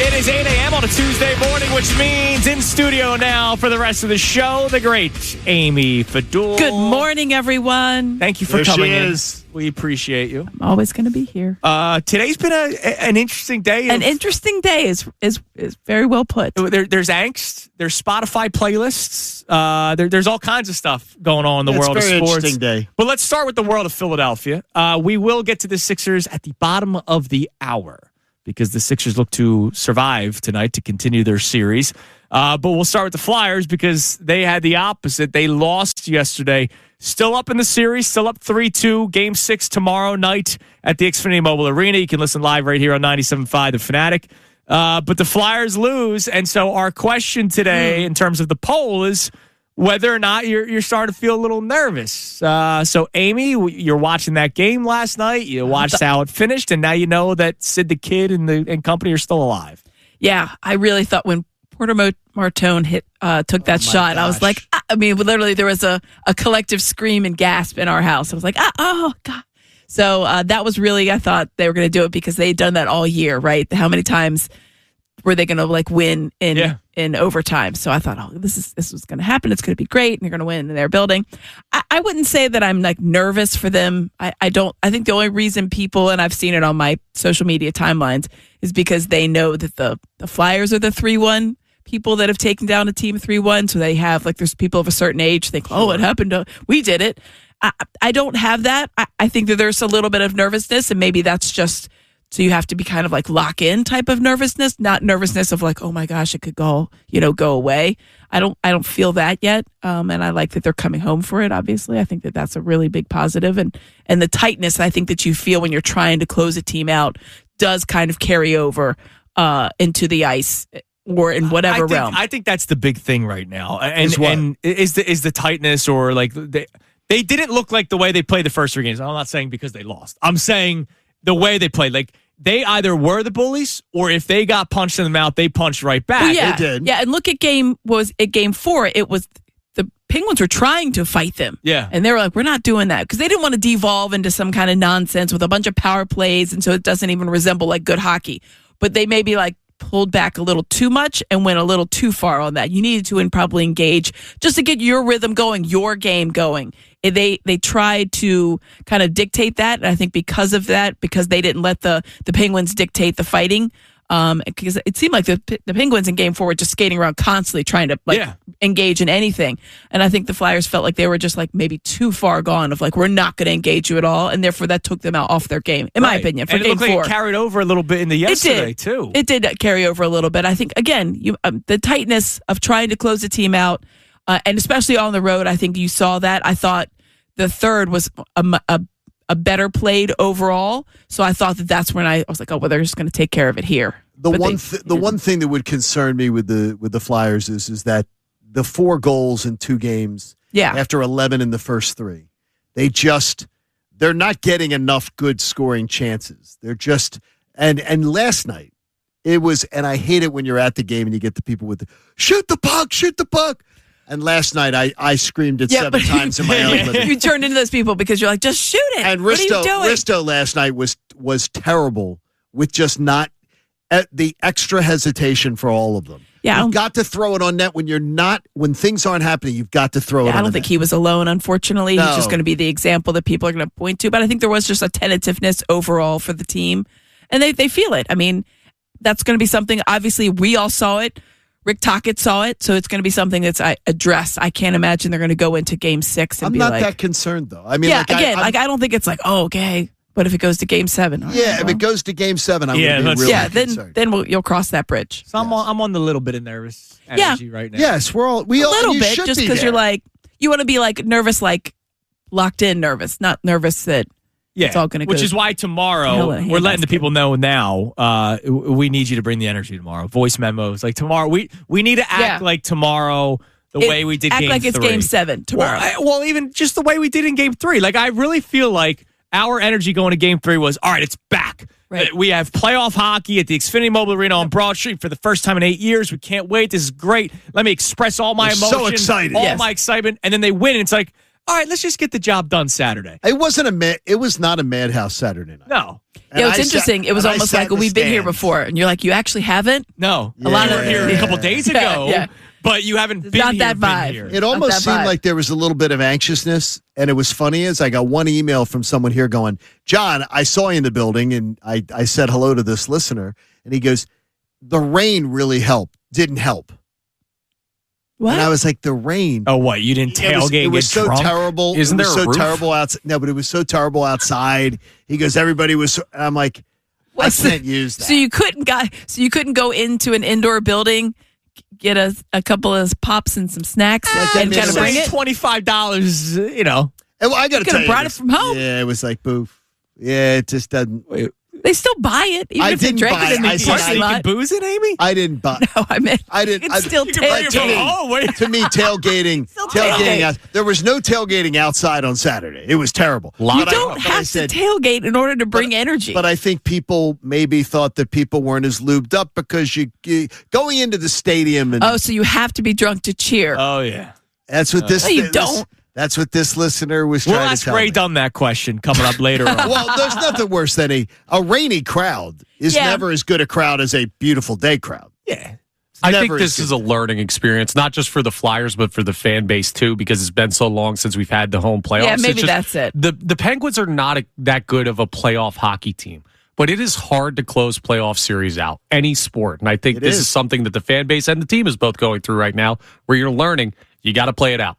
It is 8 a.m. on a Tuesday morning, which means in studio now for the rest of the show, the great Amy Fadool. Good morning, everyone. Thank you for coming in. We appreciate you. I'm always going to be here. Today's been an interesting day. An interesting day is very well put. There's angst. There's Spotify playlists. There's all kinds of stuff going on in the world of sports. Interesting day. But let's start with the world of Philadelphia. We will get to the Sixers at the bottom of the hour, because the Sixers look to survive tonight to continue their series. But we'll start with the Flyers because they had the opposite. They lost yesterday. Still up in the series, still up 3-2. Game 6 tomorrow night at the Xfinity Mobile Arena. You can listen live right here on 97.5 The Fanatic. But the Flyers lose, and so our question today in terms of the poll is whether or not you're starting to feel a little nervous. So, Amy, you're watching that game last night. You watched how it finished, and now you know that Sid the Kid and company are still alive. Yeah, I really thought when Porter Martone took that shot, I was like, I mean, literally there was a collective scream and gasp in our house. I was like, oh, God. So that was really, I thought they were going to do it because they had done that all year, right? How many times were they going to win in overtime? So I thought, this was going to happen. It's going to be great, and they're going to win in their building. I wouldn't say that I'm nervous for them. I think the only reason people, and I've seen it on my social media timelines, is because they know that the Flyers are the 3-1 people that have taken down a team 3-1. So they have there's people of a certain age think, it happened. We did it. I don't have that. I think that there's a little bit of nervousness, and maybe that's just so you have to be kind of lock in type of nervousness, not nervousness of oh my gosh, it could go away. I don't feel that yet. And I like that they're coming home for it. Obviously, I think that that's a really big positive, and the tightness I think that you feel when you're trying to close a team out does kind of carry over into the ice or in whatever realm. I think that's the big thing right now, and is the tightness, or they didn't look like the way they played the first 3 games. I'm not saying because they lost. I'm saying the way they played. They either were the bullies, or if they got punched in the mouth, they punched right back. Well, yeah. They did. Yeah, and look at game 4. It was the Penguins were trying to fight them. Yeah. And they were like, we're not doing that, because they didn't want to devolve into some kind of nonsense with a bunch of power plays, and so it doesn't even resemble good hockey. But they maybe pulled back a little too much and went a little too far on that. You needed to probably engage just to get your rhythm going, your game going. They tried to kind of dictate that, and I think because of that, because they didn't let the Penguins dictate the fighting, because it seemed like the Penguins in Game 4 were just skating around constantly trying to engage in anything, and I think the Flyers felt like they were just maybe too far gone of we're not going to engage you at all, and therefore that took them off their game, in my opinion. For and Game 4, it carried over a little bit in the yesterday too. It did carry over a little bit. I think again, the tightness of trying to close the team out. And especially on the road, I think you saw that. I thought the third was a better played overall. So I thought that's when I was like, they're just going to take care of it here. The one thing that would concern me with the Flyers is that the 4 goals in 2 games after 11 in the first 3, they're not getting enough good scoring chances. They're just and last night it was, and I hate it when you're at the game and you get the people with shoot the puck. And last night, I screamed it 7 times in my own living. You turned into those people because you're like, just shoot it. And what are you doing? Risto last night was terrible with just not the extra hesitation for all of them. Yeah, you've got to throw it on net when things aren't happening. You've got to throw it on net. I don't think he was alone, unfortunately. No. He's just going to be the example that people are going to point to. But I think there was just a tentativeness overall for the team. And they feel it. I mean, that's going to be something, obviously, we all saw it. Rick Tocchet saw it, so it's going to be something that's addressed. I can't imagine they're going to go into Game 6 and I'm not that concerned, though. I mean, I don't think it's okay. But if it goes to Game 7, if it goes to Game 7, I'm going to be really concerned. Then you'll cross that bridge. So I'm on the little bit of nervous energy right now. Yes, we all a little bit, just because you're you want to be nervous, locked in nervous, not nervous that. Yeah, it's all gonna which is why tomorrow we're letting the people know now. We need you to bring the energy tomorrow. Voice memos tomorrow. We need to act like tomorrow the way we did. Act Game like it's 3. Game 7 tomorrow. Well, even just the way we did in Game 3. I really feel like our energy going to Game 3 was all right. It's back. Right. We have playoff hockey at the Xfinity Mobile Arena on Broad Street for the first time in 8 years. We can't wait. This is great. Let me express all my emotions, so excited. all my excitement, and then they win. And it's all right, let's just get the job done Saturday. It was not a madhouse Saturday night. No. Yeah, it's interesting. It was almost like, we've been here before. And you're like, you actually haven't? No. A lot of here a couple days ago. Yeah. But you haven't been not here. That vibe. Here. It almost seemed like there was a little bit of anxiousness. And it was funny as I got one email from someone here going, John, I saw you in the building. And I said hello to this listener. And he goes, the rain really didn't help. What? And I was like, the rain. Oh, what? You didn't tailgate? It was so drunk? terrible. Isn't there a roof? Terrible outside. No, but it was so terrible outside. He goes, everybody was. And I'm like, I can't use that. So you couldn't go into an indoor building, get a couple of pops and some snacks, and kind of bring it. $25, you know. And I got to tell you, brought it from home. Yeah, it was like boof. Yeah, it just doesn't. They still buy it, even if they drank it in the parking lot. You can booze it, Amy? I didn't buy. No, I meant I didn't. You can still tailgate. To me, tailgating out. There was no tailgating outside on Saturday. It was terrible. You don't have to tailgate in order to bring energy. But I think people maybe thought that people weren't as lubed up because you going into the stadium. And, so you have to be drunk to cheer. Oh, yeah. That's what this. No, you don't. That's what this listener was trying to tell me. We'll ask Ray Dunn that question coming up later on. Well, there's nothing worse than a rainy crowd is never as good a crowd as a beautiful day crowd. Yeah. I think this is a learning experience, not just for the Flyers, but for the fan base, too, because it's been so long since we've had the home playoffs. Yeah, maybe that's it. The Penguins are not that good of a playoff hockey team, but it is hard to close playoff series out, any sport. And I think this is something that the fan base and the team is both going through right now, where you're learning you got to play it out.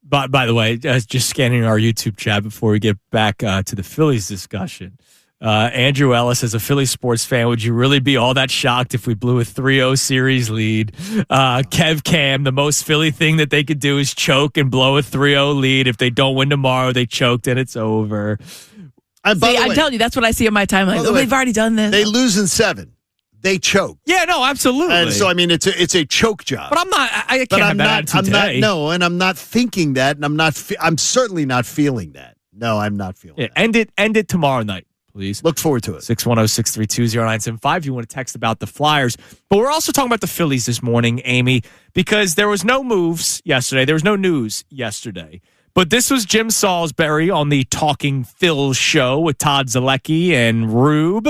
By the way, just scanning our YouTube chat before we get back to the Phillies discussion. Andrew Ellis, as a Phillies sports fan, would you really be all that shocked if we blew a 3-0 series lead? Kev Cam, the most Philly thing that they could do is choke and blow a 3-0 lead. If they don't win tomorrow, they choked and it's over. I'm telling you, that's what I see on my timeline. They've already done this. They lose in 7. They choke. Yeah, no, absolutely. And so, I mean, it's a choke job. But I'm not. I can't have that attitude today. And I'm not thinking that, and I'm certainly not feeling that. No, I'm not feeling that. End it tomorrow night, please. Look forward to it. 610-632-0975. You want to text about the Flyers. But we're also talking about the Phillies this morning, Amy, because there was no moves yesterday. There was no news yesterday. But this was Jim Salisbury on the Talking Phil show with Todd Zalecki and Rube.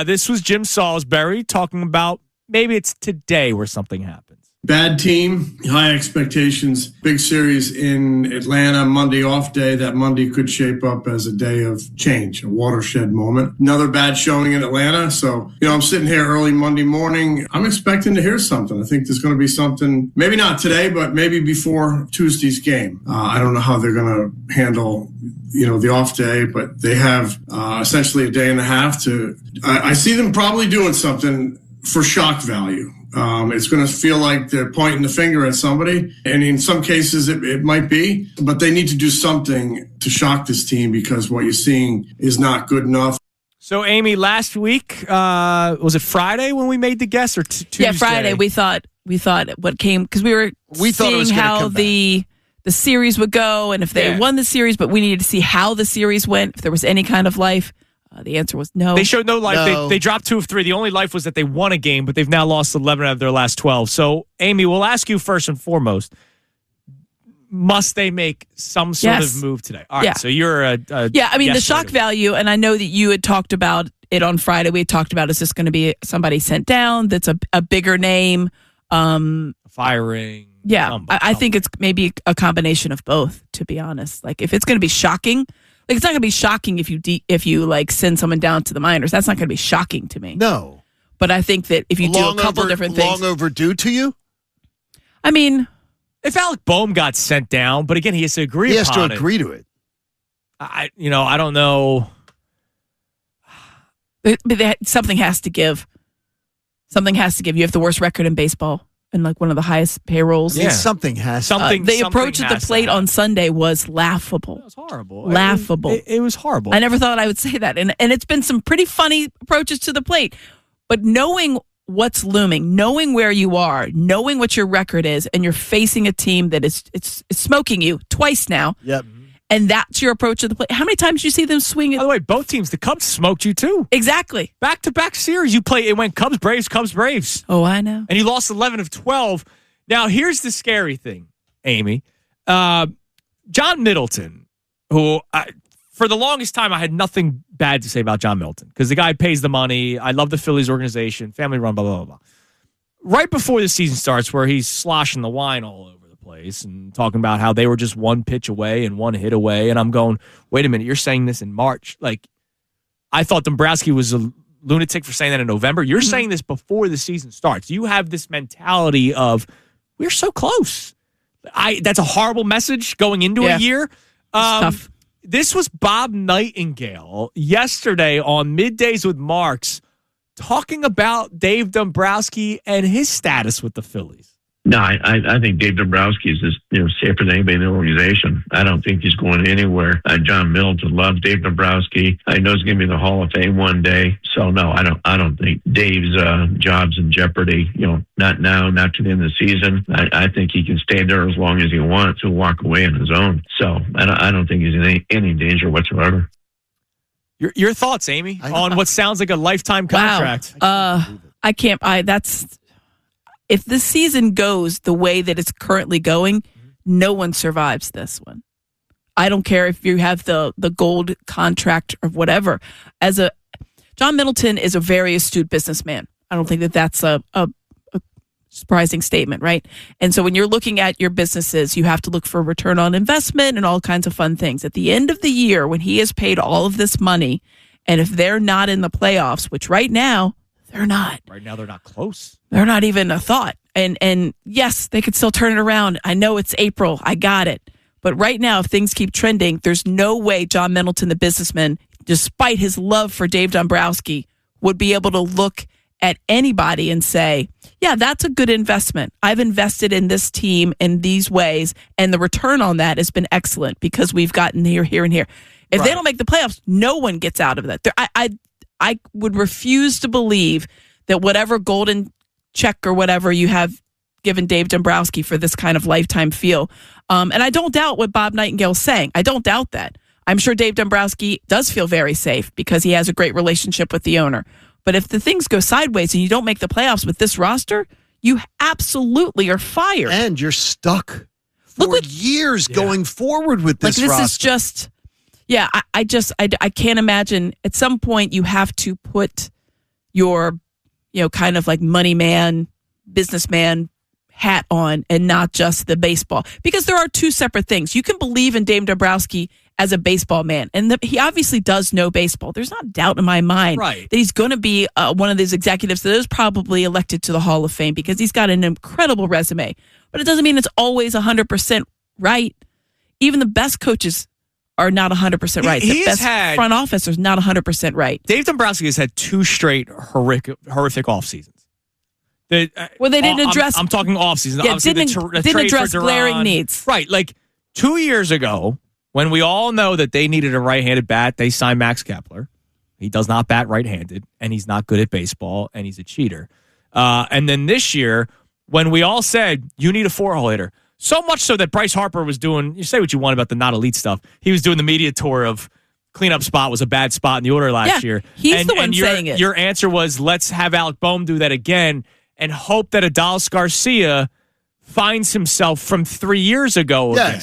This was Jim Salisbury talking about maybe it's today where something happens. Bad team, high expectations, big series in Atlanta, Monday off day. That Monday could shape up as a day of change, a watershed moment. Another bad showing in Atlanta. So, I'm sitting here early Monday morning. I'm expecting to hear something. I think there's going to be something, maybe not today, but maybe before Tuesday's game. I don't know how they're going to handle the off day, but they have essentially a day and a half to. I see them probably doing something for shock value. It's going to feel like they're pointing the finger at somebody, and in some cases it might be, but they need to do something to shock this team because what you're seeing is not good enough. So, Amy, last week, was it Friday when we made the guess or Tuesday? Yeah, Friday. We thought what came because we seeing how the series would go and if they won the series, but we needed to see how the series went, if there was any kind of life. The answer was no. They showed no life. No. They dropped 2 of 3. The only life was that they won a game, but they've now lost 11 out of their last 12. So, Amy, we'll ask you first and foremost, must they make some sort of move today? All right, so you're a the shock value, and I know that you had talked about it on Friday. We had talked about, is this going to be somebody sent down that's a bigger name? Firing. Yeah, I think it's maybe a combination of both, to be honest. Like, if it's going to be shocking, like, it's not going to be shocking if you like send someone down to the minors. That's not going to be shocking to me. No. But I think that if you do a couple different things. Long overdue to you? I mean, if Alec Boehm got sent down, but again, he has to agree He has to agree to it. I don't know. But something has to give. Something has to give. You have the worst record in baseball and like one of the highest payrolls. Yeah. Something has to. The approach at the plate on Sunday was laughable. It was horrible. Laughable. It was horrible. I never thought I would say that. And it's been some pretty funny approaches to the plate. But knowing what's looming, knowing where you are, knowing what your record is, and you're facing a team that is smoking you twice now. Yep. And that's your approach to the plate. How many times do you see them swing it? By the way, both teams, the Cubs smoked you too. Exactly. Back-to-back series. It went Cubs, Braves. Oh, I know. And you lost 11 of 12. Now, here's the scary thing, Amy. The John Middleton, who for the longest time I had nothing bad to say about John Middleton because the guy pays the money. I love the Phillies organization, family run, blah, blah, blah, blah. Right before the season starts, where he's sloshing the wine all over the place and talking about how they were just one pitch away and one hit away. And I'm going, wait a minute, you're saying this in March? Like, I thought Dombrowski was a lunatic for saying that in November. You're saying this before the season starts. You have this mentality of, we're so close. That's a horrible message going into a year. Tough. This was Bob Nightingale yesterday on Middays with Marks talking about Dave Dombrowski and his status with the Phillies. No, I think Dave Dombrowski is just safer than anybody in the organization. I don't think he's going anywhere. John Middleton loves Dave Dombrowski. I know he's going to be in the Hall of Fame one day. So no, I don't think Dave's job's in jeopardy. Not now, not to the end of the season. I think he can stay there as long as he wants to walk away on his own. So I don't think he's in any danger whatsoever. Your thoughts, Amy, on what sounds like a lifetime contract? Wow. I can't. If this season goes the way that it's currently going, no one survives this one. I don't care if you have the gold contract or whatever. John Middleton is a very astute businessman. I don't think that that's a surprising statement, right? And so when you're looking at your businesses, you have to look for return on investment and all kinds of fun things. At the end of the year, when he has paid all of this money, and if they're not in the playoffs, which right now, they're not. Right now, they're not close. They're not even a thought. And yes, they could still turn it around. I know it's April. I got it. But right now, if things keep trending, there's no way John Middleton, the businessman, despite his love for Dave Dombrowski, would be able to look at anybody and say, yeah, that's a good investment. I've invested in this team in these ways, and the return on that has been excellent because we've gotten here, and here. If they don't make the playoffs, no one gets out of that. I would refuse to believe that whatever golden check or whatever you have given Dave Dombrowski for this kind of lifetime feel. And I don't doubt what Bob Nightingale is saying. I don't doubt that. I'm sure Dave Dombrowski does feel very safe because he has a great relationship with the owner. But if the things go sideways and you don't make the playoffs with this roster, you absolutely are fired. And you're stuck for years going forward with this roster. This is just... Yeah, I can't imagine. At some point, you have to put your, kind of like money man, businessman hat on and not just the baseball. Because there are two separate things. You can believe in Dave Dombrowski as a baseball man, and he obviously does know baseball. There's not doubt in my mind that he's going to be one of these executives that is probably elected to the Hall of Fame because he's got an incredible resume. But it doesn't mean it's always 100% right. Even the best coaches are not 100% right. The best front office is not 100% right. Dave Dombrowski has had two straight horrific off seasons. They didn't address. I'm talking off season. Yeah, didn't address glaring needs. Right, like 2 years ago, when we all know that they needed a right-handed bat, they signed Max Kepler. He does not bat right-handed, and he's not good at baseball, and he's a cheater. And then this year, when we all said you need a 4-hole hitter. So much so that Bryce Harper was doing, you say what you want about the not elite stuff. He was doing the media tour of cleanup spot was a bad spot in the order last year. He's the one saying it. Your answer was, let's have Alec Boehm do that again and hope that Adolis Garcia finds himself from 3 years ago again.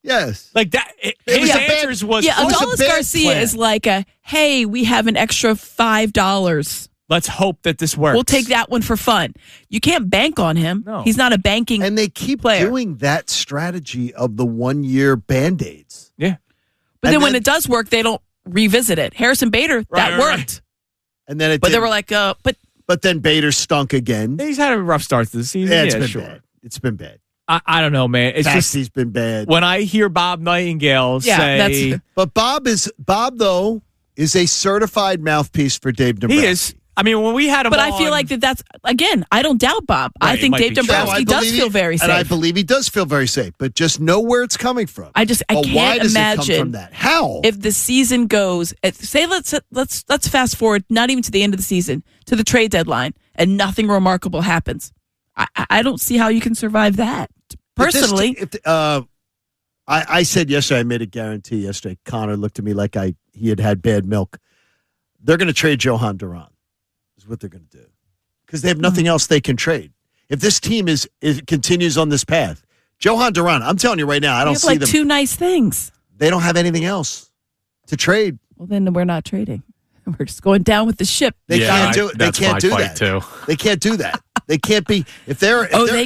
Yes. Like that. His answers was, Adolis Garcia is like hey, we have an extra $5. Let's hope that this works. We'll take that one for fun. You can't bank on him. No. He's not a banking And they keep player. doing that strategy of the 1-year Band-Aids. Yeah. But then when it does work, they don't revisit it. Harrison Bader, that worked. And then they were like, But then Bader stunk again. He's had a rough start to the season. Yeah, it's been bad. It's been bad. I don't know, man. It's Taxi's been bad. When I hear Bob Nightingale say... But Bob, though, is a certified mouthpiece for Dave Dombrowski. He is. I mean, when we had him I feel like that's, again, I don't doubt Bob. Right, I think Dave Dombrowski does feel very safe. And I believe he does feel very safe, but just know where it's coming from. I can't why does imagine it come from that? How? If the season goes, say let's fast forward, not even to the end of the season, to the trade deadline, and nothing remarkable happens. I don't see how you can survive that. Personally. I said yesterday, I made a guarantee yesterday. Connor looked at me like he had bad milk. They're going to trade Johan Duran. Is what they're going to do, because they have nothing else they can trade. If this team continues on this path, Johan Duran, I'm telling you right now, I don't see them. 2 nice things. They don't have anything else to trade. Well, then we're not trading. We're just going down with the ship. They can't do it. They can't do that. Too. They can't do that. They can't be. They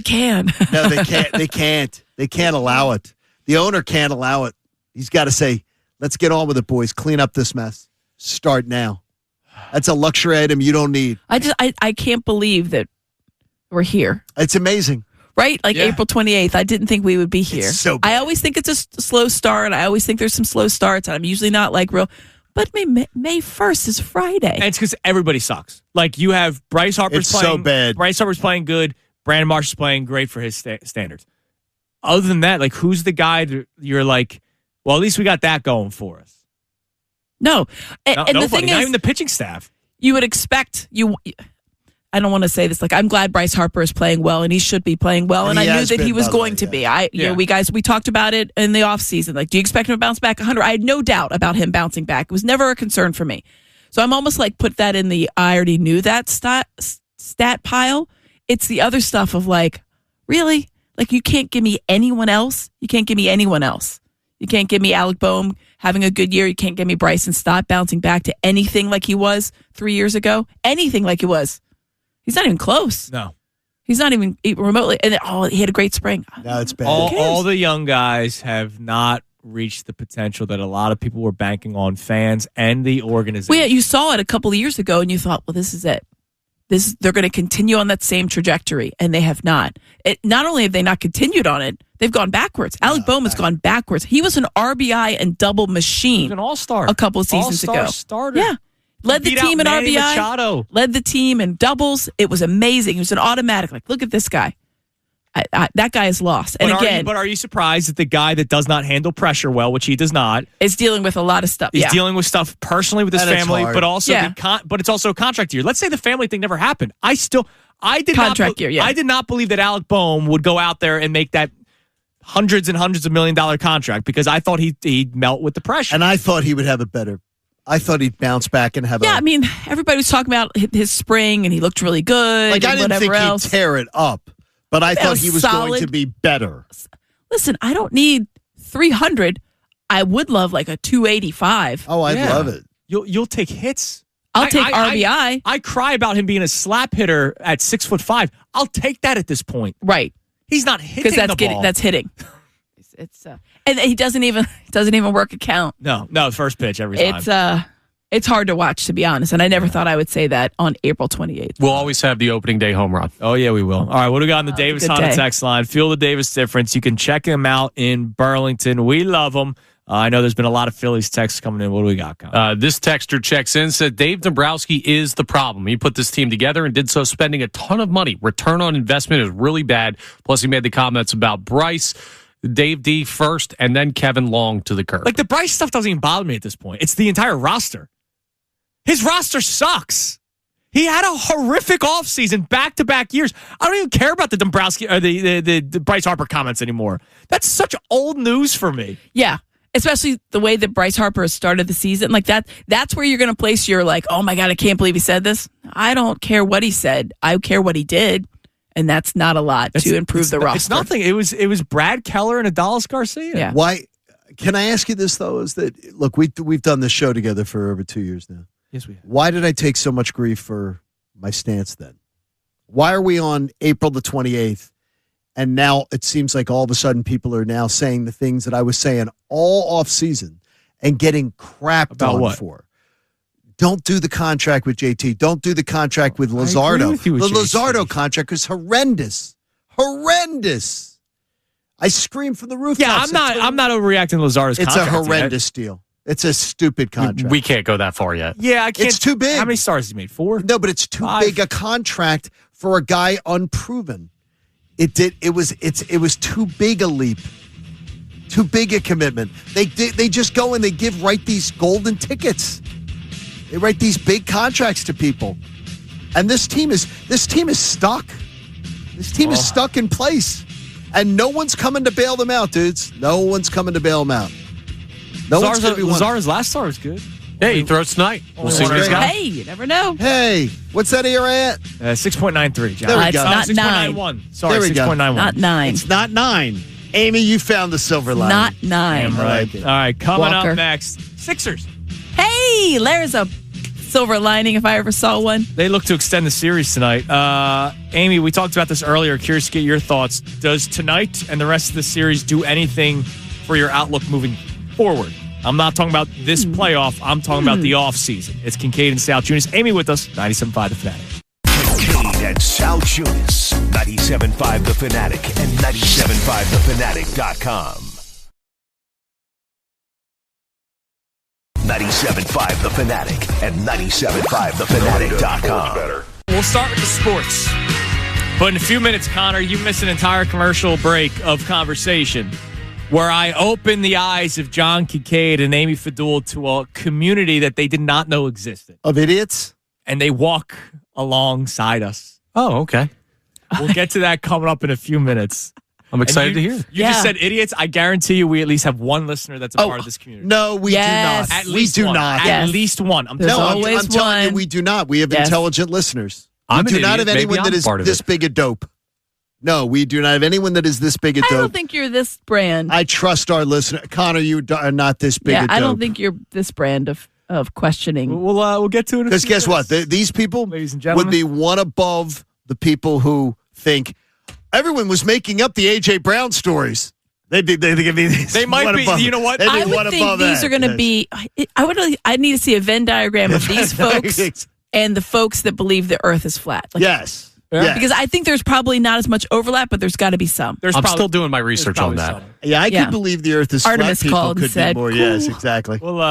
can. No, they can't. They can't. They can't allow it. The owner can't allow it. He's got to say, let's get on with it, boys. Clean up this mess. Start now. That's a luxury item you don't need. I can't believe that we're here. It's amazing. Right? Like April 28th. I didn't think we would be here. It's so bad. I always think it's a slow start. I always think there's some slow starts. I'm usually not like real. But May 1st is Friday. And it's because everybody sucks. Like, you have Bryce Harper's playing. So bad. Bryce Harper's playing good. Brandon Marsh is playing great for his standards. Other than that, like, who's the guy that you're like, well, at least we got that going for us? No. And nobody, the thing not is, even the pitching staff. You would expect I don't want to say this. Like, I'm glad Bryce Harper is playing well, and he should be playing well. And I knew that he was going to be. We talked about it in the offseason. Like, do you expect him to bounce back 100? I had no doubt about him bouncing back. It was never a concern for me. So I'm almost like put that in the I already knew that stat pile. It's the other stuff of like, really? Like, you can't give me anyone else? You can't give me anyone else. You can't give me Alec Boehm having a good year. You can't give me Bryson Stott bouncing back to anything like he was 3 years ago. Anything like he was. He's not even close. No. He's not even remotely. And he had a great spring. No, it's bad. All the young guys have not reached the potential that a lot of people were banking on, fans and the organization. Well, yeah, you saw it a couple of years ago, and you thought, well, this is it. They're going to continue on that same trajectory, and they have not. Not only have they not continued on it, they've gone backwards. Alec Boehm has gone backwards. He was an RBI and double machine. He was an all-star. A couple of seasons ago. Starter. Yeah. Led the team in RBI. Machado. Led the team in doubles. It was amazing. He was an automatic. Like, look at this guy. That guy is lost. And But are you surprised that the guy that does not handle pressure well, which he does not, is dealing with a lot of stuff? He's dealing with stuff personally with his family, but also but it's also a contract year. Let's say the family thing never happened. I did not believe that Alec Boehm would go out there and make that hundreds and hundreds of $1 million contract because I thought he'd melt with the pressure. And I thought he would have I thought he'd bounce back and have I mean, everybody was talking about his spring, and he looked really good. Like, I didn't think he'd tear it up, but I thought he was going to be better. Listen, I don't need 300. I would love like a 285. Oh, I'd love it. You'll take hits. I'll take RBI. I cry about him being a slap hitter at 6'5". I'll take that at this point. Right. He's not hitting the ball. That's hitting. And he doesn't even work a count. No, first pitch every time. It's hard to watch, to be honest, and I never thought I would say that on April 28th. We'll always have the opening day home run. Oh yeah, we will. All right, what do we got on the Davis Honda text line? Feel the Davis difference. You can check him out in Burlington. We love him. I know there's been a lot of Phillies texts coming in. What do we got, Colin? This texter checks in, said Dave Dombrowski is the problem. He put this team together and did so spending a ton of money. Return on investment is really bad. Plus, he made the comments about Bryce, Dave D first, and then Kevin Long to the curb. Like, the Bryce stuff doesn't even bother me at this point. It's the entire roster. His roster sucks. He had a horrific offseason, back-to-back years. I don't even care about the Dombrowski or the Bryce Harper comments anymore. That's such old news for me. Yeah. Especially the way that Bryce Harper has started the season. Like, that's where you're going to place your, like, oh, my God, I can't believe he said this. I don't care what he said. I care what he did. And that's not a lot to improve the roster. It's nothing. It was Brad Keller and Adolis Garcia. Yeah. Why? Can I ask you this, though? Is that, look, we've done this show together for over 2 years now. Yes, we have. Why did I take so much grief for my stance then? Why are we on April the 28th? And now it seems like all of a sudden people are now saying the things that I was saying all offseason and getting crapped on for. Don't do the contract with JT. Don't do the contract with Luzardo. The Luzardo contract is horrendous. Horrendous. I scream from the rooftops. Yeah, I'm not overreacting to Luzardo's contract. It's a horrendous deal. It's a stupid contract. We can't go that far yet. Yeah, I can't. It's too big. How many stars has he made? 4? No, but it's too big a contract for a guy unproven. It was too big a leap. Too big a commitment. They just go and they write these golden tickets. They write these big contracts to people. And this team is stuck. This team is stuck in place. And no one's coming to bail them out, dudes. No one's coming to bail them out. Lazar's last star is good. Hey, he throws tonight. We'll see what he's got. Hey, you never know. Hey, what's that ERA at? 6.93, John. There we it's go. not 6.91. Sorry, there we 6.91. Not 9. It's not 9. Amy, you found the silver lining. Not 9. Right. All right, coming Walker. up next, Sixers. Hey, there's a silver lining if I ever saw one. They look to extend the series tonight. Amy, we talked about this earlier. Curious to get your thoughts. Does tonight and the rest of the series do anything for your outlook moving forward? I'm not talking about this playoff. I'm talking about the offseason. It's Kincaid and Sal Junis. Amy with us, 97.5 The Fanatic. Kincaid and Sal Junis, 97.5 The Fanatic and 97.5thefanatic.com. 97.5 The Fanatic and 97.5thefanatic.com. We'll start with the sports. But in a few minutes, Connor, you missed an entire commercial break of conversation where I opened the eyes of John Kincaid and Amy Fadool to a community that they did not know existed. Of idiots? And they walk alongside us. Oh, okay. We'll get to that coming up in a few minutes. I'm excited to hear. You just said idiots. I guarantee you we at least have one listener that's a part of this community. No, we do not. At least we do one. not. At least one. I'm telling you. I'm telling you, we do not. We have intelligent listeners. We do not have anyone that is this big a dope. No, we do not have anyone that is this big a dope. I don't think you're this brand. I trust our listener. Connor, you are not this big a dope. I don't think you're this brand of questioning. We'll get to it. Because guess what? These people ladies and gentlemen, would be one above the people who think everyone was making up the A.J. Brown stories. They might be. Above, you know what? I would think these are going to be. I need to see a Venn diagram of these folks and the folks that believe the Earth is flat. Yes. Yeah. Because I think there's probably not as much overlap, but there's got to be some. I'm still doing my research on that. Yeah, I could believe the Earth is Artemis flat. called People and said, be more. cool. Yes, exactly. We'll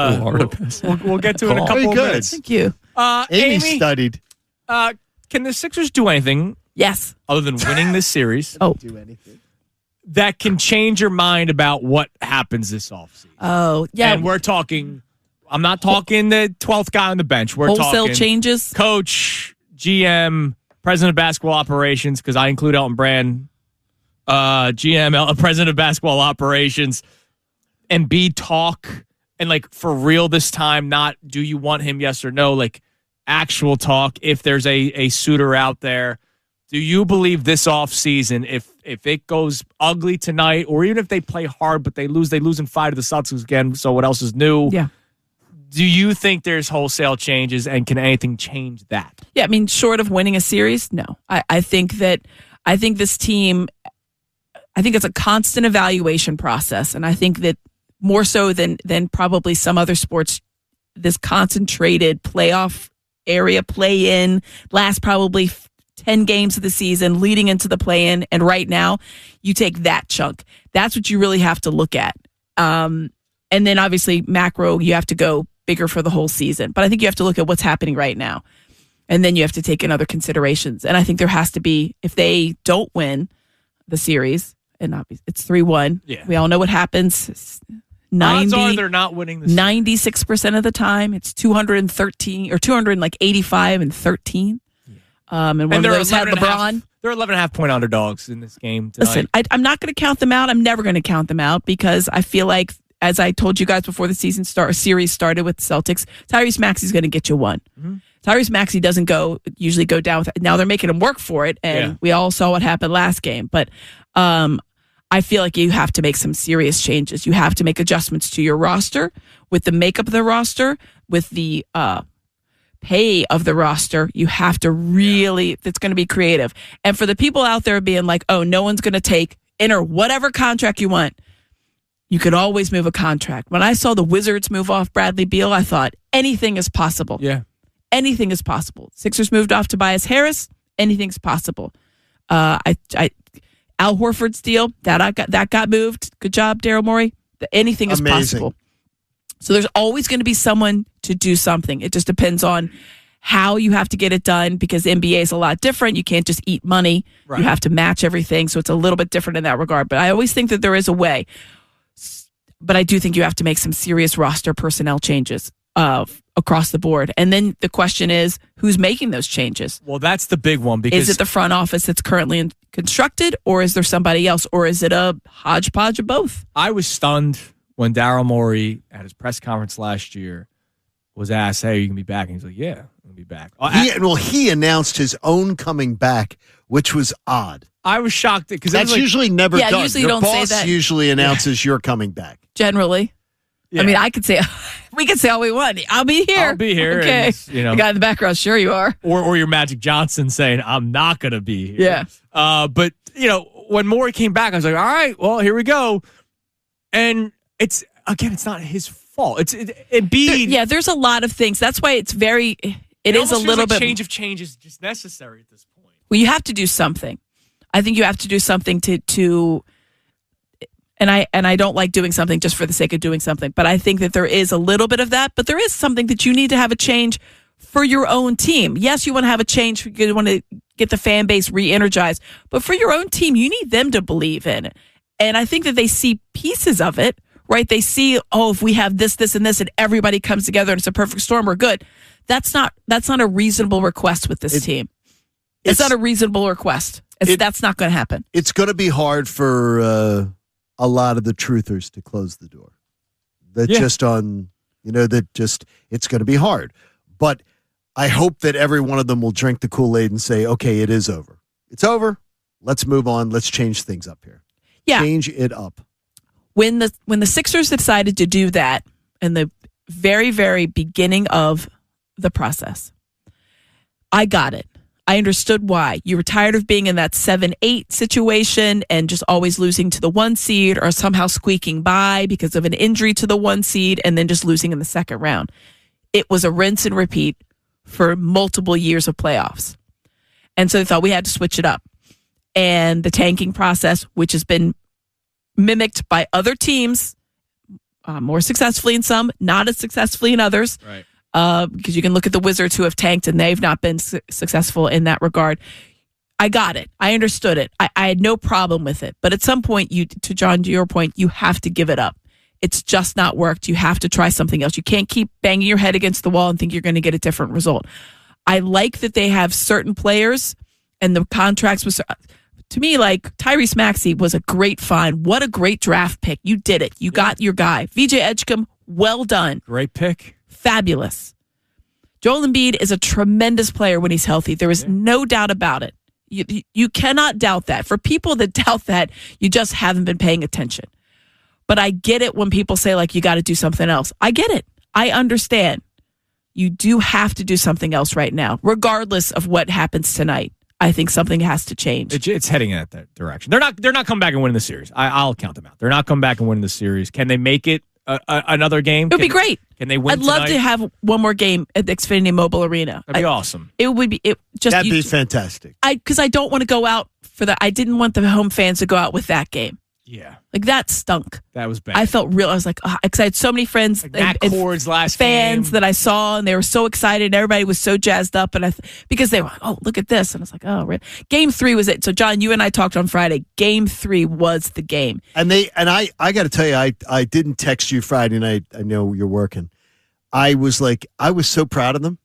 get to it in a couple of minutes. Thank you. Amy studied. Can the Sixers do anything? Yes. Other than winning this series? Do anything that can change your mind about what happens this offseason? Oh, yeah. And we're talking. I'm not talking the 12th guy on the bench. We're wholesale talking changes. Coach, GM, president of basketball operations, because I include Elton Brand, GM, president of basketball operations, and talk, and like for real this time, not do you want him, yes or no, like actual talk. If there's a suitor out there, do you believe this offseason, if it goes ugly tonight, or even if they play hard but they lose in 5 to the Celtics again, so what else is new? Yeah. Do you think there's wholesale changes, and can anything change that? Yeah, I mean, short of winning a series, no. I think this team, I think it's a constant evaluation process, and I think that more so than probably some other sports, this concentrated playoff area play-in lasts probably 10 games of the season leading into the play-in, and right now, you take that chunk. That's what you really have to look at. And then obviously macro, you have to go bigger for the whole season. But I think you have to look at what's happening right now. And then you have to take in other considerations. And I think there has to be, if they don't win the series, and it's 3-1. Yeah. We all know what happens. Odds are they're not winning the series. 96% of the time, it's 213 or 285 and 13. Yeah. And one of those had LeBron. They're 11.5 point underdogs in this game tonight. Listen, I'm not going to count them out. I'm never going to count them out because I feel like, as I told you guys before the series started with the Celtics, Tyrese Maxey's going to get you one. Mm-hmm. Tyrese Maxey doesn't usually go down with it. Now they're making him work for it, and we all saw what happened last game. But I feel like you have to make some serious changes. You have to make adjustments to your roster, with the makeup of the roster, with the pay of the roster. You have to really, it's going to be creative. And for the people out there being like, oh, no one's going to enter whatever contract you want. You could always move a contract. When I saw the Wizards move off Bradley Beal, I thought anything is possible. Yeah. Anything is possible. Sixers moved off Tobias Harris. Anything's possible. Al Horford's deal, that got moved. Good job, Daryl Morey. Anything is possible. So there's always going to be someone to do something. It just depends on how you have to get it done, because NBA is a lot different. You can't just eat money. Right. You have to match everything. So it's a little bit different in that regard. But I always think that there is a way. But I do think you have to make some serious roster personnel changes across the board. And then the question is, who's making those changes? Well, that's the big one. Because is it the front office that's currently constructed, or is there somebody else, or is it a hodgepodge of both? I was stunned when Daryl Morey at his press conference last year was asked, hey, are you going to be back? And he's like, yeah, I'm going to be back. He announced his own coming back, which was odd. I was shocked because that's usually never done. Usually your don't boss say that. usually announces you're coming back. Generally. Yeah. I mean, I could say, we could say all we want. I'll be here. Okay. And, the guy in the background, sure you are. Or your Magic Johnson saying, I'm not going to be here. Yeah. But, when Morey came back, I was like, all right, well, here we go. And it's not his fault. It's Embiid. There's a lot of things. That's why it's it is a little bit. Change is just necessary at this point. Well, you have to do something. I think you have to do something to and I don't like doing something just for the sake of doing something, but I think that there is a little bit of that, but there is something that you need to have a change for your own team. Yes, you want to have a change. You want to get the fan base re-energized, but for your own team, you need them to believe in it. And I think that they see pieces of it, right? They see, if we have this, this, and this, and everybody comes together and it's a perfect storm, we're good. That's not a reasonable request with this team. It's not a reasonable request. That's not going to happen. It's going to be hard for a lot of the truthers to close the door. It's going to be hard. But I hope that every one of them will drink the Kool-Aid and say, okay, it is over. It's over. Let's move on. Let's change things up here. Yeah. Change it up. When the Sixers decided to do that in the very, very beginning of the process, I got it. I understood why. You were tired of being in that 7-8 situation and just always losing to the 1 seed or somehow squeaking by because of an injury to the 1 seed and then just losing in the second round. It was a rinse and repeat for multiple years of playoffs. And so they thought we had to switch it up. And the tanking process, which has been mimicked by other teams, more successfully in some, not as successfully in others. Right. Because you can look at the Wizards who have tanked and they've not been successful in that regard. I got it. I understood it. I had no problem with it. But at some point, to your point, you have to give it up. It's just not worked. You have to try something else. You can't keep banging your head against the wall and think you're going to get a different result. I like that they have certain players and the contracts was, to me, like Tyrese Maxey was a great find. What a great draft pick. You did it. You got your guy. VJ Edgecombe, well done. Great pick. Fabulous. Joel Embiid is a tremendous player when he's healthy. There is no doubt about it. You cannot doubt that. For people that doubt that, you just haven't been paying attention. But I get it when people say, like, you got to do something else. I get it. I understand. You do have to do something else right now, regardless of what happens tonight. I think something has to change. It's heading in that direction. They're not coming back and winning the series. I'll count them out. They're not coming back and winning the series. Can they make it another game? It would be great. Can they win I'd love tonight? to have one more game at the Xfinity Mobile Arena. That'd be awesome. It would be. That'd be fantastic. Because I don't want to go out for that. I didn't want the home fans to go out with that game. Yeah. Like, that stunk. That was bad. I felt real. I was like, because I had so many friends like Matt Cord's last fans game. that I saw, and they were so excited. And everybody was so jazzed up, and because they were like, oh, look at this. And I was like, oh, really? Game 3 was it. So, John, you and I talked on Friday. Game 3 was the game. And I got to tell you, I didn't text you Friday night. I know you're working. I was so proud of them.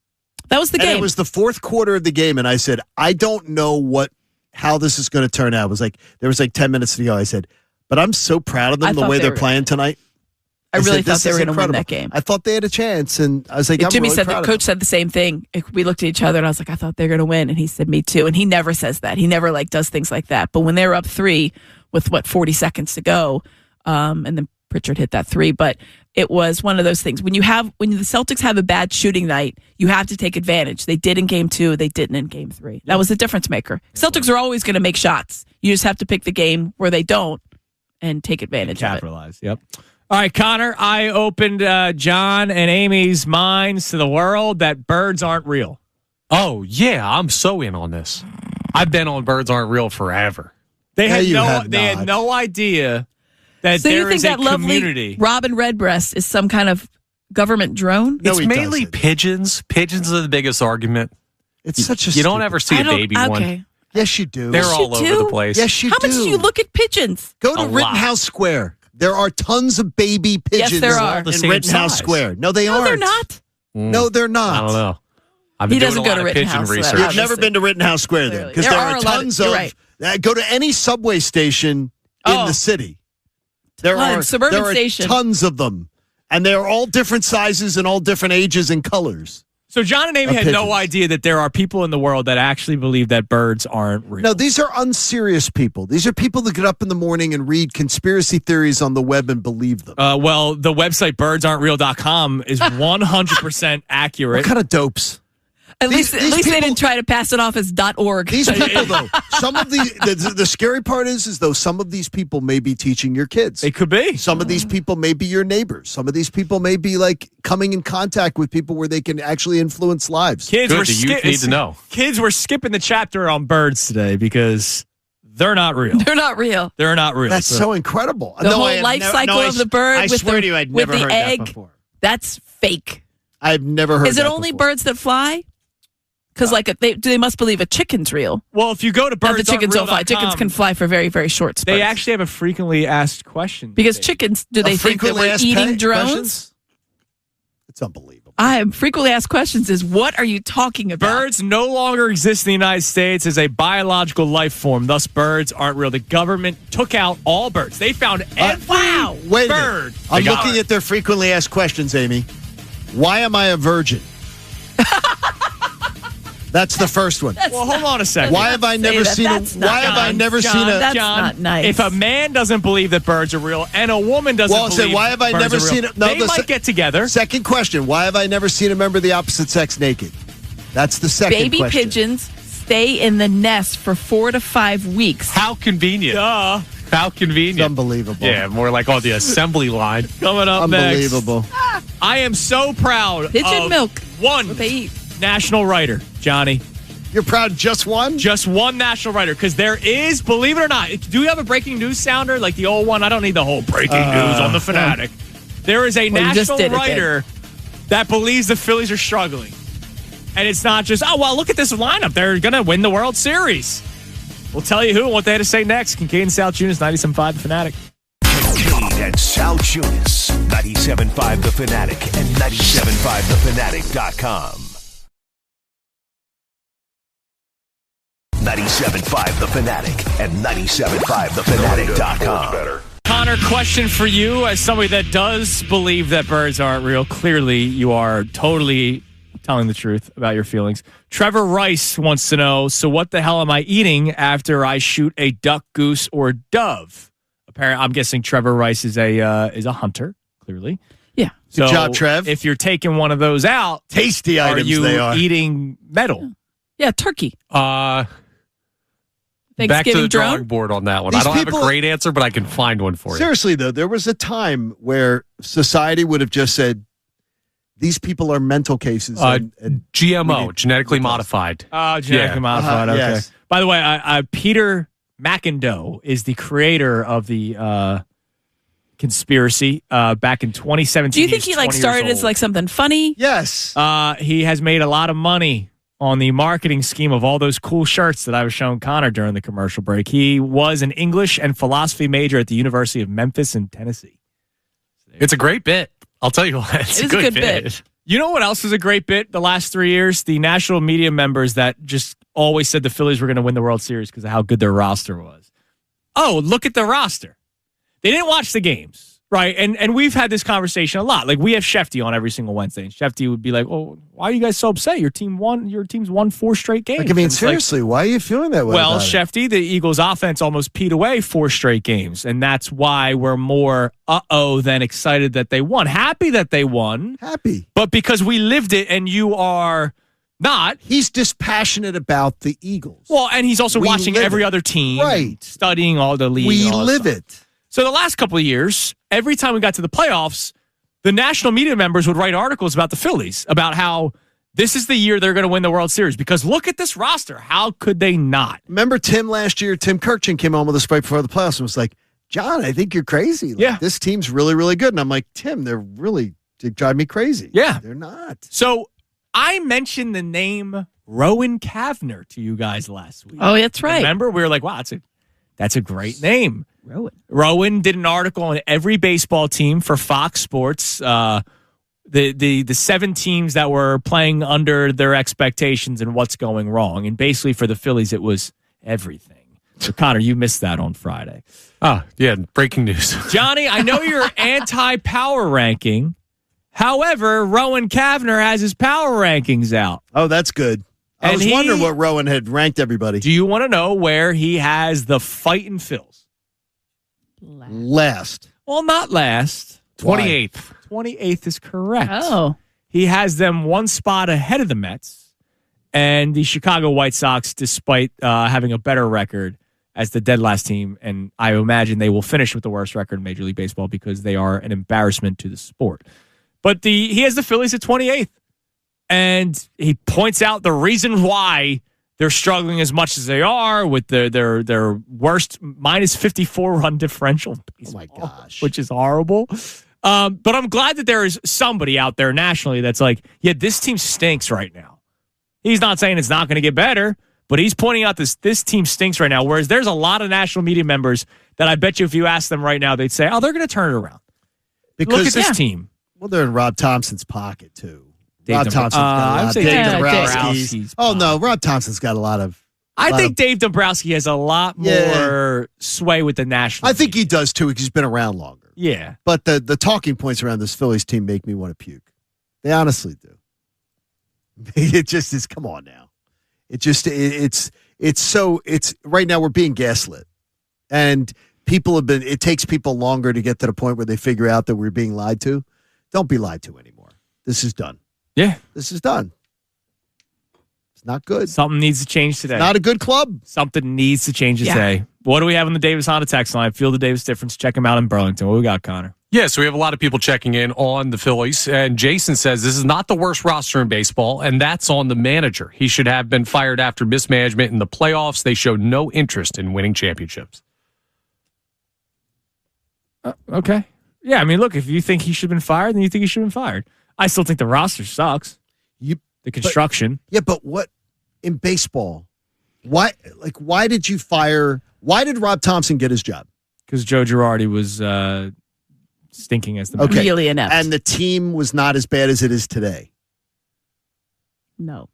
That was the game. It was the fourth quarter of the game, and I said, I don't know how this is going to turn out. It was like there was 10 minutes to go. I said, but I'm so proud of them the way they're playing tonight. I really thought they were going to win that game. I thought they had a chance, and I was like, Jimmy said the coach said the same thing. We looked at each other, and I was like, I thought they were going to win, and he said, me too. And he never says that. He never does things like that. But when they were up 3 with 40 seconds to go, and then Pritchard hit that 3, but it was one of those things. When the Celtics have a bad shooting night, you have to take advantage. They did in game 2. They didn't in game 3. That was the difference maker. Celtics are always going to make shots. You just have to pick the game where they don't and take advantage of it. Capitalize. Yep. All right, Connor, I opened John and Amy's minds to the world that birds aren't real. Oh, yeah, I'm so in on this. I've been on birds aren't real forever. They had no idea that so there is a that community. Lovely Robin Redbreast is some kind of government drone? No, it's mainly pigeons. Pigeons are the biggest argument. It's such a you don't ever see a baby one. Yes, you do. They're all over the place. Yes, you do. How much do you look at pigeons? Go to Rittenhouse Square. There are tons of baby pigeons in Rittenhouse Square. No, they aren't. No, they're not. No, they're not. I don't know. He doesn't go to Rittenhouse. You've never been to Rittenhouse Square then, because there are tons of. Go to any subway station in the city. There are suburban station. Tons of them, and they're all different sizes and all different ages and colors. So John and Amy had no idea that there are people in the world that actually believe that birds aren't real. No, these are unserious people. These are people that get up in the morning and read conspiracy theories on the web and believe them. Well, the website birdsaren'treal.com is 100% accurate. What kind of dopes? At least they didn't try to pass it off as .org. These people, though, some of the scary part is though some of these people may be teaching your kids. They could be. Some of these people may be your neighbors. Some of these people may be like coming in contact with people where they can actually influence lives. Good, the youth need to know. Kids were skipping the chapter on birds today because they're not real. They're not real. They're not real. That's so incredible. The whole life cycle of the bird I with swear the, to you, I'd with never the heard egg, that before. That's fake. I've never heard. Is it only birds that fly? Because they must believe a chicken's real. Well, if you go to birds, the chickens don't fly. Chickens can fly for very, very short spurts. They actually have a frequently asked question. Because chickens, do they think that we're eating drones? Questions? It's unbelievable. Frequently asked questions is, what are you talking about? Birds no longer exist in the United States as a biological life form. Thus, birds aren't real. The government took out all birds. They found every bird. I'm looking at their frequently asked questions, Amy. Why am I a virgin? That's the first one. Well, hold on a second. Why have I never seen a? Why have I never seen a? That's not nice. If a man doesn't believe that birds are real and a woman doesn't believe why have I never seen it? No, they might get together. Second question: why have I never seen a member of the opposite sex naked? That's the second question. Baby pigeons stay in the nest for 4 to 5 weeks. How convenient. Duh. How convenient. It's unbelievable. Yeah, more like on the assembly line. Coming up unbelievable. Next. I am so proud Pigeon of milk. One what they eat. National writer, Johnny. You're proud of just one? Just one national writer, because there is, believe it or not, do you have a breaking news sounder like the old one? I don't need the whole breaking news on the Fanatic. There is a national writer that believes the Phillies are struggling. And it's not just, look at this lineup. They're going to win the World Series. We'll tell you who and what they had to say next. Kincaid and Sal Tunis, 97.5 The Fanatic. Kincaid and Sal Tunis, 97.5 The Fanatic and 97.5thefanatic.com. 97.5 The Fanatic and 97.5thefanatic.com. Connor, question for you as somebody that does believe that birds aren't real. Clearly, you are totally telling the truth about your feelings. Trevor Rice wants to know, so what the hell am I eating after I shoot a duck, goose, or dove? Apparently, I'm guessing Trevor Rice is a hunter, clearly. Yeah. Good job, Trev. If you're taking one of those out, tasty items they are. Are you eating metal? Yeah, turkey. Back to the drawing board on that one. I don't have a great answer, but I can find one for you. Seriously, though, there was a time where society would have just said, these people are mental cases. And GMO, genetically modified. Genetically modified, okay. Yes. By the way, Peter McIndoe is the creator of the conspiracy back in 2017. Do you think he started as something funny? Yes. He has made a lot of money on the marketing scheme of all those cool shirts that I was showing Connor during the commercial break. He was an English and philosophy major at the University of Memphis in Tennessee. It's a great bit. I'll tell you what. It's a good bit. You know what else is a great bit the last 3 years? The national media members that just always said the Phillies were going to win the World Series because of how good their roster was. Oh, look at the roster. They didn't watch the games. Right, and we've had this conversation a lot. Like, we have Shefty on every single Wednesday, and Shefty would be like, "Oh, why are you guys so upset? Your team's won 4 straight games." Seriously, why are you feeling that way? Well, Shefty, the Eagles' offense almost peed away 4 straight games, and that's why we're more than excited that they won. Happy that they won. Happy, but because we lived it, and you are not. He's dispassionate about the Eagles. Well, and he's also watching every other team, right? Studying all the league. We live it. So the last couple of years, every time we got to the playoffs, the national media members would write articles about the Phillies, about how this is the year they're going to win the World Series. Because look at this roster. How could they not? Remember Tim last year? Tim Kirkchin came on with us right before the playoffs and was like, John, I think you're crazy. This team's really, really good. And I'm like, Tim, they drive me crazy. Yeah. They're not. So I mentioned the name Rowan Cavner to you guys last week. Oh, that's right. Remember? We were like, wow, that's a great name. Rowan did an article on every baseball team for Fox Sports. The 7 teams that were playing under their expectations and what's going wrong. And basically for the Phillies, it was everything. So, Connor, you missed that on Friday. Oh, yeah, breaking news. Johnny, I know you're anti-power ranking. However, Rowan Kavner has his power rankings out. Oh, that's good. I was wondering what Rowan had ranked everybody. Do you want to know where he has the Fightin' Phils? Last. Well, not last. 28th. 28th is correct. Oh. He has them one spot ahead of the Mets and the Chicago White Sox, despite having a better record as the dead last team. And I imagine they will finish with the worst record in Major League Baseball because they are an embarrassment to the sport. But he has the Phillies at 28th. And he points out the reason why they're struggling as much as they are with their worst minus 54 run differential. Oh, my gosh. Which is horrible. But I'm glad that there is somebody out there nationally that's like, yeah, this team stinks right now. He's not saying it's not going to get better, but he's pointing out this team stinks right now. Whereas there's a lot of national media members that I bet you if you ask them right now, they'd say, oh, they're going to turn it around. Because, look at this team. Well, they're in Rob Thompson's pocket, too. Rob Thompson's got I would say Dave Dombrowski's. Oh, no, Rob Thompson's got a lot of... I think Dave Dombrowski has a lot more sway with the national I think he does, too, because he's been around longer. Yeah. But the talking points around this Phillies team make me want to puke. They honestly do. It just is, come on now. It's right now we're being gaslit. And it takes people longer to get to the point where they figure out that we're being lied to. Don't be lied to anymore. This is done. Yeah. This is done. It's not good. Something needs to change today. Not a good club. Something needs to change today. What do we have on the Davis Honda text line? Feel the Davis difference. Check them out in Burlington. What we got, Connor? Yeah, so we have a lot of people checking in on the Phillies, and Jason says this is not the worst roster in baseball, and that's on the manager. He should have been fired after mismanagement in the playoffs. They showed no interest in winning championships. Okay. Yeah, I mean, look, if you think he should have been fired, then you think he should have been fired. I still think the roster sucks. The construction. But what in baseball? Why did you fire? Why did Rob Thompson get his job? Because Joe Girardi was stinking as the manager. Really inept. And the team was not as bad as it is today. No.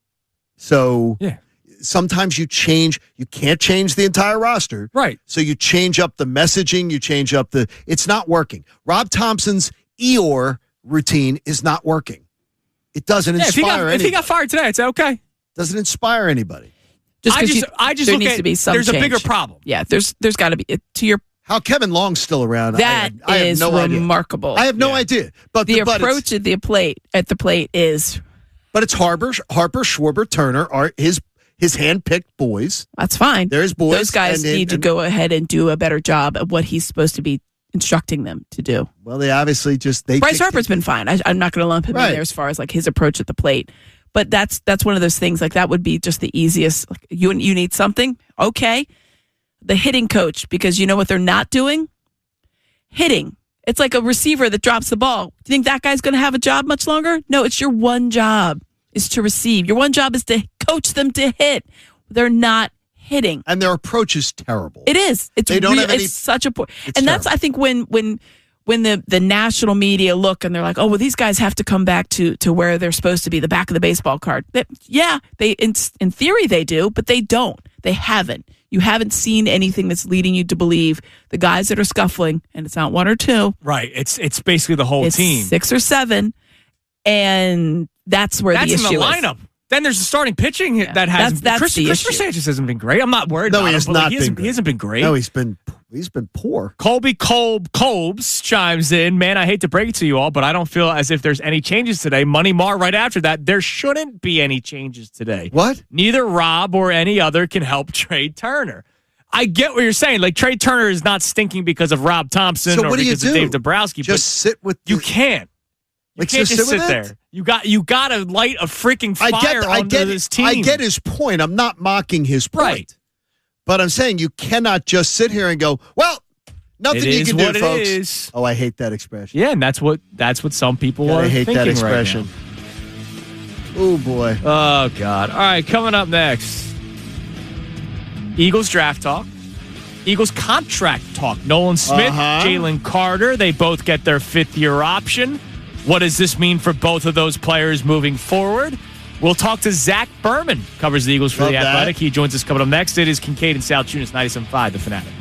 So sometimes you can't change the entire roster. Right. So you change up the messaging, it's not working. Rob Thompson's Eeyore routine is not working. It doesn't inspire anybody. If he got fired today, I'd say, okay. Doesn't inspire anybody. I just look at there's a bigger problem. Yeah, there's got to be. To your How Kevin Long's still around. That I is have no remarkable. Idea. I have no idea. But the approach at the plate is. But it's Harper, Schwarber, Turner are his hand-picked boys. That's fine. They're his boys. Those guys need to go ahead and do a better job at what he's supposed to be instructing them to do. Well, they obviously Bryce Harper's been fine. I'm not going to lump him in there as far as like his approach at the plate. But that's one of those things. Like that would be just the easiest. Like, you need something, okay? The hitting coach, because you know what they're not doing? Hitting. It's like a receiver that drops the ball. Do you think that guy's going to have a job much longer? No, it's your one job is to receive. Your one job is to coach them to hit. They're not hitting, and their approach is terrible. It is. It's such a poor. And that's I think when the national media look and they're like, oh well, these guys have to come back to where they're supposed to be, the back of the baseball card. They in theory they do, but they don't. They haven't. You haven't seen anything that's leading you to believe the guys that are scuffling, and it's not one or two. Right. It's basically the whole team. 6 or 7, and that's where the issue is. That's in the lineup. Then there's the starting pitching that has Chris Sanchez hasn't been great. I'm not worried about him. He hasn't been great. No, he's been poor. Colby Colbs chimes in. Man, I hate to break it to you all, but I don't feel as if there's any changes today. Money Mar right after that. There shouldn't be any changes today. What? Neither Rob or any other can help Trey Turner. I get what you're saying. Like Trey Turner is not stinking because of Rob Thompson or because of Dave Dombrowski. Just sit with you can't. You can't just sit there. You got to light a freaking fire under this team. I get his point. I'm not mocking his point. Right. But I'm saying you cannot just sit here and go, well, nothing you can do, folks. It is. Oh, I hate that expression. Yeah, and that's what some people are thinking right now. I hate that expression. Oh, boy. Oh, God. All right, coming up next, Eagles draft talk. Eagles contract talk. Nolan Smith, Jalen Carter, they both get their 5th-year option. What does this mean for both of those players moving forward? We'll talk to Zach Berman, covers the Eagles for The Athletic. He joins us coming up next. It is Kincaid and Sal Tunis, 97.5, The Fanatic.